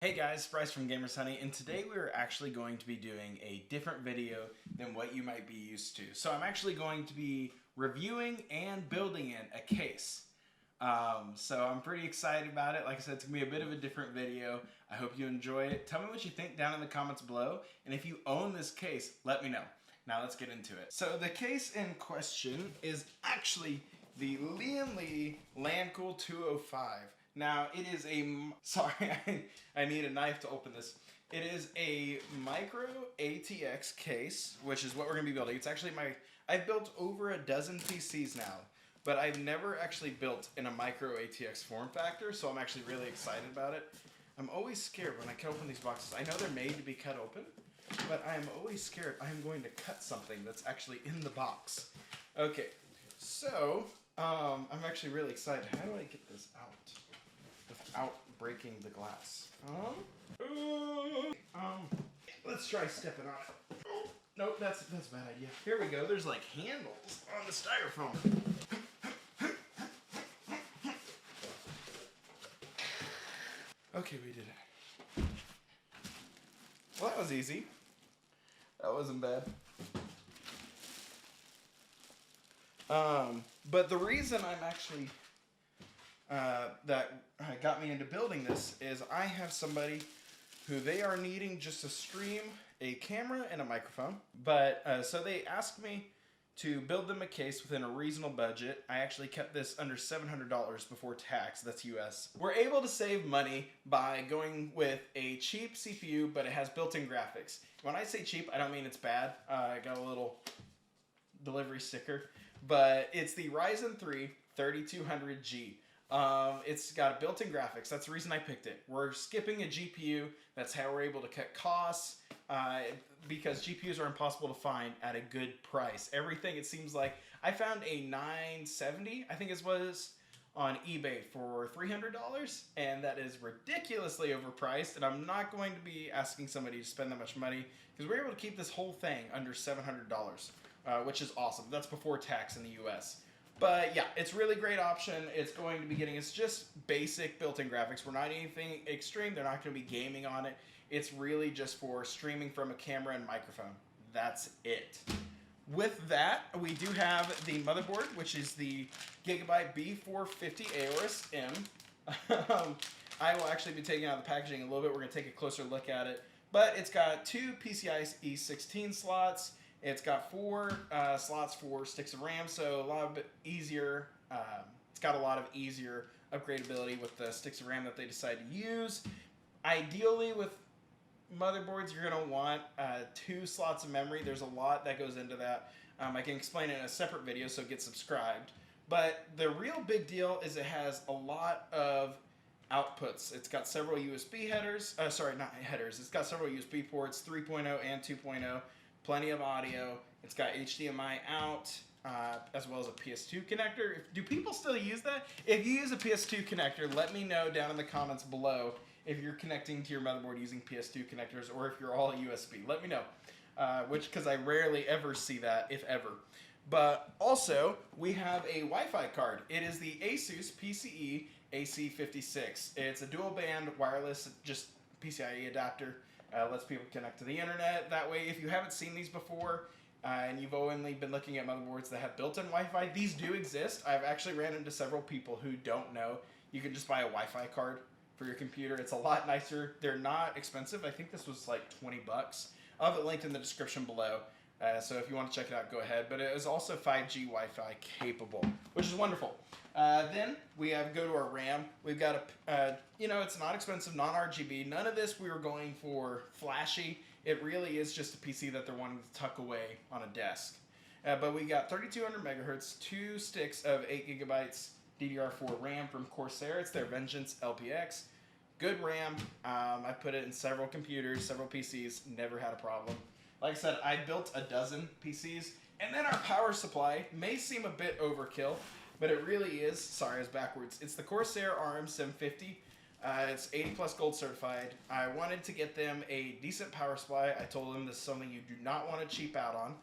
Hey guys, Bryce from Gamers Honey, and today we are actually going to be doing a different video than what you might be used to. So I'm actually going to be reviewing and building in a case. So I'm pretty excited about it. Like I said, it's going to be a bit of a different video. I hope you enjoy it. Tell me what you think down in the comments below, and if you own this case, let me know. Now let's get into it. So the case in question is actually the Lian Li Lancool 205. Now, it is a, sorry, I need a knife to open this. It is a Micro ATX case, which is what we're going to be building. It's actually I've built over a dozen PCs now, but I've never actually built in a Micro ATX form factor, so I'm actually really excited about it. I'm always scared when I cut open these boxes. I know they're made to be cut open, but I'm always scared I'm going to cut something that's actually in the box. Okay, so I'm actually really excited. How do I get this out without breaking the glass? Let's try stepping on it. Oh, nope, that's a bad idea. Here we go. There's like handles on the styrofoam. Okay, we did it. Well, that was easy. That wasn't bad. But the reason I'm actually that got me into building this is I have somebody who they are needing just to stream a camera and a microphone. But so they asked me to build them a case within a reasonable budget. I actually kept this under $700 before tax, that's US. We're able to save money by going with a cheap CPU, but it has built-in graphics. When I say cheap, I don't mean it's bad. I got a little delivery sticker, but it's the Ryzen 3 3200G. It's got built-in graphics. That's the reason I picked it. We're skipping a GPU. That's how we're able to cut costs, because GPUs are impossible to find at a good price. Everything, it seems like, I found a 970, I think it was, on eBay for $300, and that is ridiculously overpriced, and I'm not going to be asking somebody to spend that much money, because we're able to keep this whole thing under $700, which is awesome. That's before tax in the US. But yeah, it's a really great option. It's going to be getting, it's just basic built-in graphics. We're not anything extreme. They're not going to be gaming on it. It's really just for streaming from a camera and microphone. That's it. With that, we do have the motherboard, which is the Gigabyte B450 Aorus M. I will actually be taking out the packaging in a little bit. We're going to take a closer look at it. But it's got two PCIe 16 slots. It's got 4 slots for sticks of RAM, so a lot of easier. It's got a lot of easier upgradability with the sticks of RAM that they decide to use. Ideally, with motherboards, you're going to want 2 slots of memory. There's a lot that goes into that. I can explain it in a separate video, so get subscribed. But the real big deal is it has a lot of outputs. It's got several USB headers. Sorry, not headers. It's got several USB ports, 3.0 and 2.0. Plenty of audio. It's got HDMI out, as well as a PS2 connector. Do people still use that? If you use a PS2 connector, let me know down in the comments below if you're connecting to your motherboard using PS2 connectors or if you're all USB. Let me know, because I rarely ever see that, if ever. But also, we have a Wi-Fi card. It is the Asus PCIe AC56. It's a dual band wireless, just PCIe adapter. Lets people connect to the internet. That way, if you haven't seen these before, and you've only been looking at motherboards that have built-in Wi-Fi, these do exist. I've actually ran into several people who don't know. You can just buy a Wi-Fi card for your computer. It's a lot nicer. They're not expensive. I think this was like 20 bucks. I'll have it linked in the description below. So if you want to check it out, go ahead. But it is also 5G Wi-Fi capable, which is wonderful. Then we go to our RAM. We've got it's not expensive, non-RGB. None of this we were going for flashy. It really is just a PC that they're wanting to tuck away on a desk. But we got 3200 megahertz, 2 sticks of 8 gigabytes DDR4 RAM from Corsair. It's their Vengeance LPX. Good RAM. I put it in several computers, several PCs. Never had a problem. Like I said, I built a dozen PCs. And then our power supply may seem a bit overkill, but it really is. Sorry, I was backwards. It's the Corsair RM750. It's 80 plus gold certified. I wanted to get them a decent power supply. I told them this is something you do not want to cheap out on.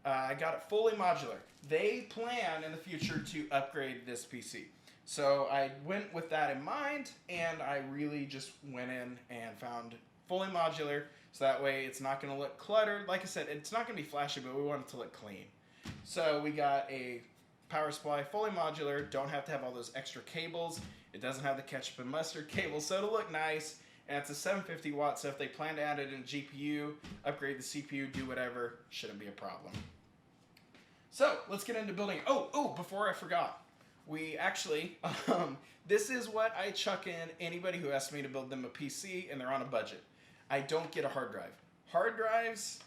I got it fully modular. They plan in the future to upgrade this PC. So I went with that in mind, and I really just went in and found fully modular, so that way it's not going to look cluttered. Like I said, it's not going to be flashy, but we want it to look clean. So we got a power supply, fully modular, don't have to have all those extra cables. It doesn't have the ketchup and mustard cable, so it'll look nice. And it's a 750 watt, so if they plan to add it in GPU, upgrade the CPU, do whatever, shouldn't be a problem. So let's get into building. Oh, before I forgot. We actually, this is what I chuck in anybody who asks me to build them a PC and they're on a budget. I don't get a hard drive. Hard drives,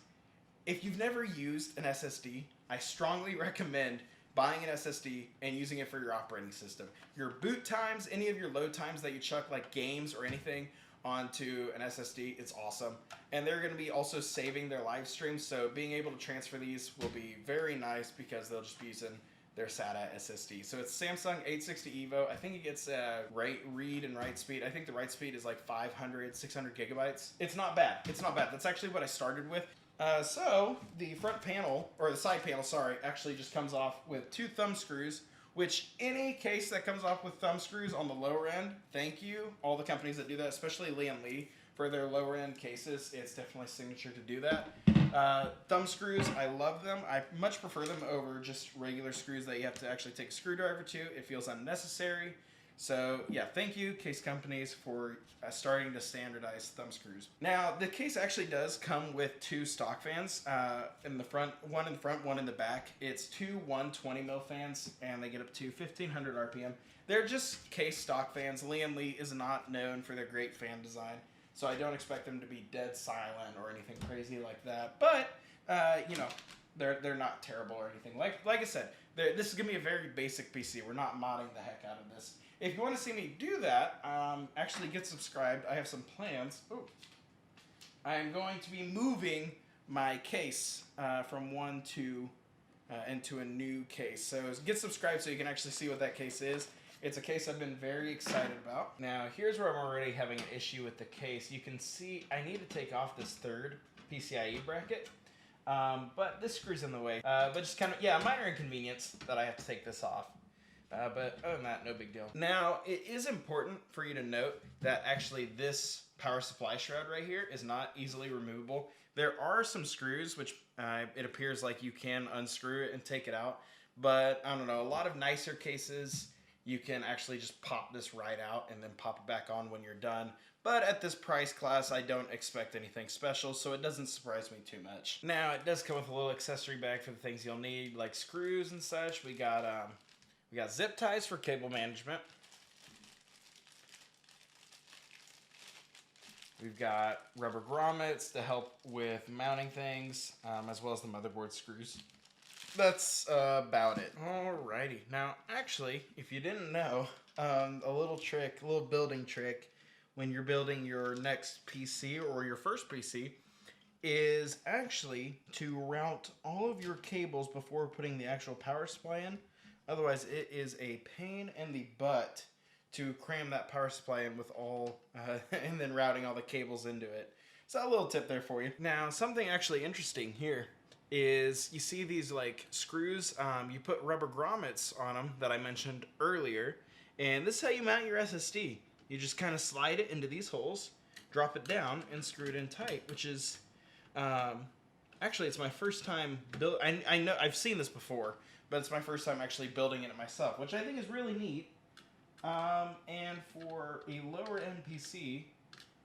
if you've never used an SSD, I strongly recommend buying an SSD and using it for your operating system. Your boot times, any of your load times that you chuck, like games or anything, onto an SSD, it's awesome. And they're going to be also saving their live streams, so being able to transfer these will be very nice because they'll just be using their SATA SSD. So it's Samsung 860 EVO. I think it gets read and write speed. I think the write speed is like 500, 600 gigabytes. It's not bad. It's not bad. That's actually what I started with. So the front panel, or the side panel, sorry, actually just comes off with 2 thumb screws, which any case that comes off with thumb screws on the lower end, thank you. All the companies that do that, especially Lian Li, for their lower end cases, it's definitely signature to do that. Thumb screws, I love them. I much prefer them over just regular screws that you have to actually take a screwdriver to. It feels unnecessary. So yeah, thank you case companies for starting to standardize thumb screws. Now the case actually does come with 2 stock fans in the front, one in the front, one in the back. It's 2 120mm fans and they get up to 1500 RPM. They're just case stock fans. Lian Li is not known for their great fan design, so I don't expect them to be dead silent or anything crazy like that. But you know, they're not terrible or anything. Like I said, this is gonna be a very basic PC. We're not modding the heck out of this. If you want to see me do that, actually get subscribed. I have some plans. Ooh. I am going to be moving my case from one to into a new case. So get subscribed so you can actually see what that case is. It's a case I've been very excited about. Now here's where I'm already having an issue with the case. You can see I need to take off this 3rd PCIe bracket. But this screw's in the way. But just kind of, yeah, a minor inconvenience that I have to take this off. But other than that, no big deal. Now, it is important for you to note that actually this power supply shroud right here is not easily removable. There are some screws, which it appears like you can unscrew it and take it out. But, I don't know, a lot of nicer cases, you can actually just pop this right out and then pop it back on when you're done. But at this price class, I don't expect anything special, so it doesn't surprise me too much. Now, it does come with a little accessory bag for the things you'll need, like screws and such. We got zip ties for cable management. We've got rubber grommets to help with mounting things, as well as the motherboard screws. That's about it. Alrighty. Now, actually, if you didn't know, a little building trick when you're building your next PC or your first PC is actually to route all of your cables before putting the actual power supply in. Otherwise, it is a pain in the butt to cram that power supply in with all, and then routing all the cables into it. So a little tip there for you. Now, something actually interesting here is you see these like screws, you put rubber grommets on them that I mentioned earlier, and this is how you mount your SSD. You just kind of slide it into these holes, drop it down, and screw it in tight, which is, actually it's my first time I know I've seen this before, but it's my first time actually building it myself, which I think is really neat. And for a lower end PC,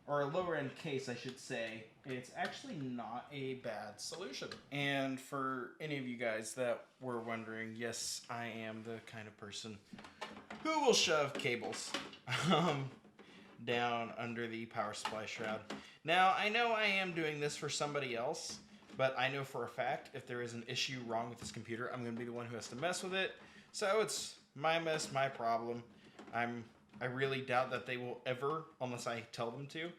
or a lower end case I should say, it's actually not a bad solution. And for any of you guys that were wondering, yes, I am the kind of person who will shove cables down under the power supply shroud. Now, I know I am doing this for somebody else, but I know for a fact if there is an issue wrong with this computer, I'm going to be the one who has to mess with it. So it's my mess, my problem. I really doubt that they will ever, unless I tell them to,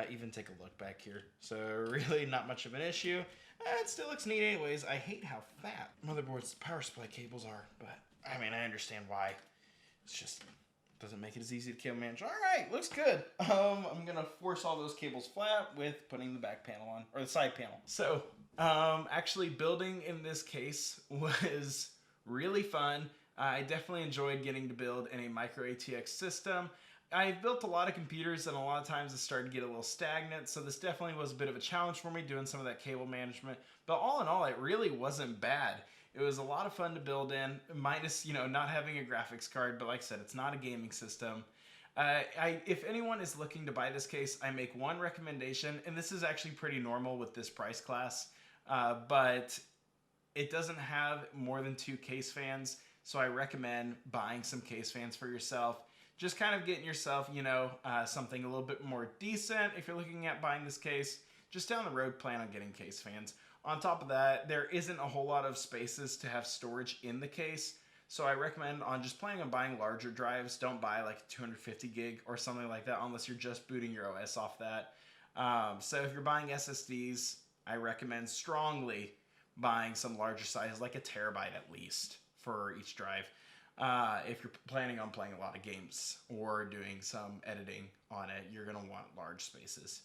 even take a look back here. So really not much of an issue. It still looks neat anyways. I hate how fat motherboards power supply cables are, but I mean, I understand why. It's just doesn't make it as easy to cable manage. All right, looks good. I'm gonna force all those cables flat with putting the back panel on, or the side panel. So actually building in this case was really fun. I definitely enjoyed getting to build in a Micro ATX system. I've built a lot of computers and a lot of times it started to get a little stagnant, so this definitely was a bit of a challenge for me doing some of that cable management. But all in all, it really wasn't bad. It was a lot of fun to build in, minus, not having a graphics card, but like I said, it's not a gaming system. If anyone is looking to buy this case, I make one recommendation, and this is actually pretty normal with this price class, but it doesn't have more than 2 case fans, so I recommend buying some case fans for yourself. Just kind of getting yourself, something a little bit more decent. If you're looking at buying this case, just down the road, plan on getting case fans. On top of that, there isn't a whole lot of spaces to have storage in the case, so I recommend on just planning on buying larger drives. Don't buy like 250 gig or something like that unless you're just booting your OS off that. So if you're buying SSDs, I recommend strongly buying some larger size, like a terabyte at least for each drive. If you're planning on playing a lot of games or doing some editing on it, you're going to want large spaces.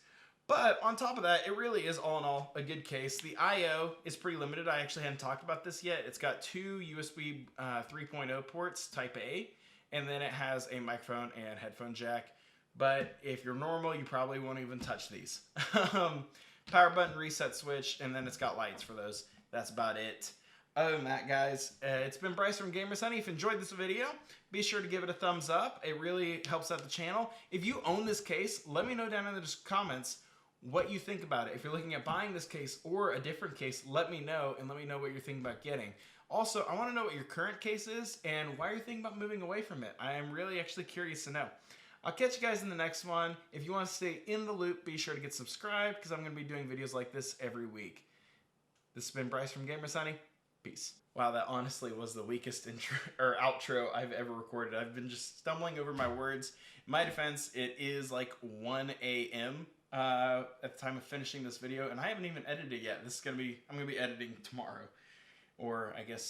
But on top of that, it really is all in all a good case. The I/O is pretty limited. I actually hadn't talked about this yet. It's got 2 USB 3.0 ports, type A, and then it has a microphone and headphone jack. But if you're normal, you probably won't even touch these. Power button, reset switch, and then it's got lights for those. That's about it. Other than that, guys, it's been Bryce from Gamers Honey. If you enjoyed this video, be sure to give it a thumbs up. It really helps out the channel. If you own this case, let me know down in the comments what you think about it. If you're looking at buying this case or a different case, let me know, and let me know what you're thinking about getting. Also, I want to know what your current case is and why you're thinking about moving away from it. I am really actually curious to know. I'll catch you guys in the next one. If you want to stay in the loop, be sure to get subscribed because I'm going to be doing videos like this every week. This has been Bryce from Gamers Honey. Peace. Wow, that honestly was the weakest intro or outro I've ever recorded. I've been just stumbling over my words. In my defense, it is like 1 a.m. At the time of finishing this video, and I haven't even edited it yet. I'm gonna be editing tomorrow, or I guess